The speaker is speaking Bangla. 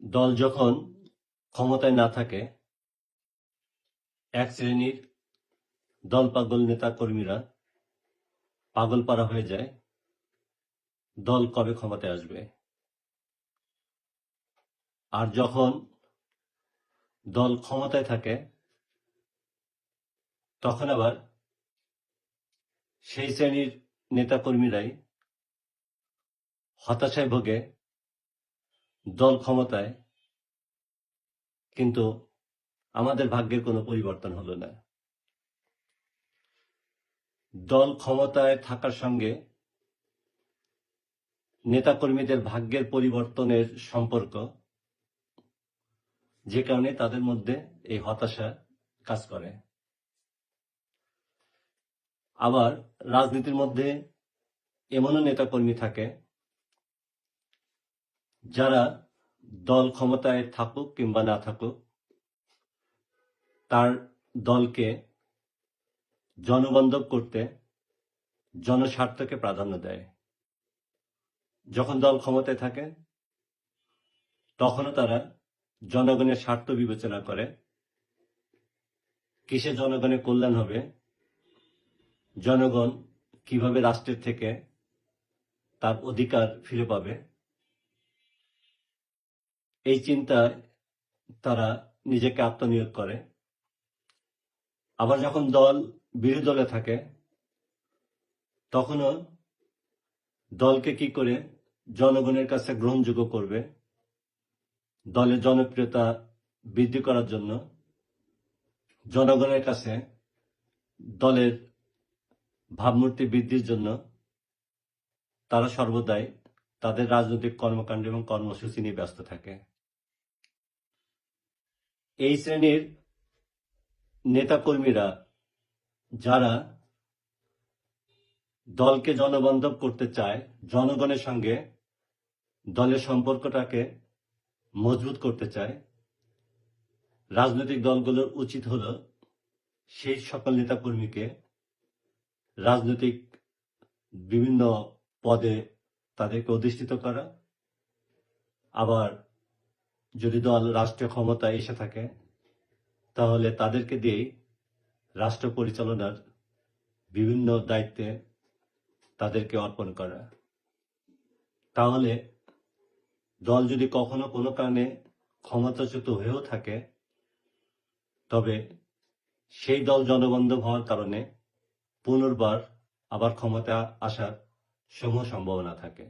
দল যখন ক্ষমতায় না থাকে, এক শ্রেণীর দল পাগল নেতা কর্মীরা পাগলপাড়া হয়ে যায় দল কবে ক্ষমতায় আসবে। আর যখন দল ক্ষমতায় থাকে তখন আবার সেই শ্রেণীর নেতা কর্মীরাই হতাশায় ভোগে দল ক্ষমতায়, কিন্তু আমাদের ভাগ্যের কোনো পরিবর্তন হলো না। দল ক্ষমতায় থাকার সঙ্গে নেতাকর্মীদের ভাগ্যের পরিবর্তনের সম্পর্ক, যে কারণে তাদের মধ্যে এই হতাশা কাজ করে। আবার রাজনীতির মধ্যে এমনও নেতাকর্মী থাকে যারা দল ক্ষমতায় থাকুক কিংবা না থাকুক, তার দলকে জনবান্ধব করতে জনস্বার্থকে প্রাধান্য দেয়। যখন দল ক্ষমতায় থাকে তখনও তারা জনগণের স্বার্থ বিবেচনা করে, কিসে জনগণের কল্যাণ হবে, জনগণ কিভাবে রাষ্ট্রের থেকে তার অধিকার ফিরে পাবে, এই চিন্তায় তারা নিজেকে আত্মনিয়োগ করে। আবার যখন দল বিরোধী দলে থাকে তখনও দলকে কি করে জনগণের কাছে গ্রহণযোগ্য করবে, দলের জনপ্রিয়তা বৃদ্ধি করার জন্য, জনগণের কাছে দলের ভাবমূর্তি বৃদ্ধির জন্য তারা সর্বদাই তাদের রাজনৈতিক কর্মকাণ্ড এবং কর্মসূচি নিয়ে ব্যস্ত থাকে। এই শ্রেণীর নেতাকর্মীরা যারা দলকে জনবান্ধব করতে চায়, জনগণের সঙ্গে দলের সম্পর্কটাকে মজবুত করতে চায়, রাজনৈতিক দলগুলোর উচিত হলো সেই সকল নেতাকর্মীকে রাজনৈতিক বিভিন্ন পদে তাদেরকে অধিষ্ঠিত করা। আবার যদি দল রাষ্ট্রীয় ক্ষমতায় এসে থাকে তাহলে তাদেরকে দিয়েই রাষ্ট্র পরিচালনার বিভিন্ন দায়িত্বে তাদেরকে অর্পণ করা। তাহলে দল যদি কখনো কোনো কারণে ক্ষমতাচ্যুত হয়েও থাকে, তবে সেই দল জনবান্ধব হওয়ার কারণে পুনর্বার আবার ক্ষমতা আসার সমূহ সম্ভাবনা থাকে।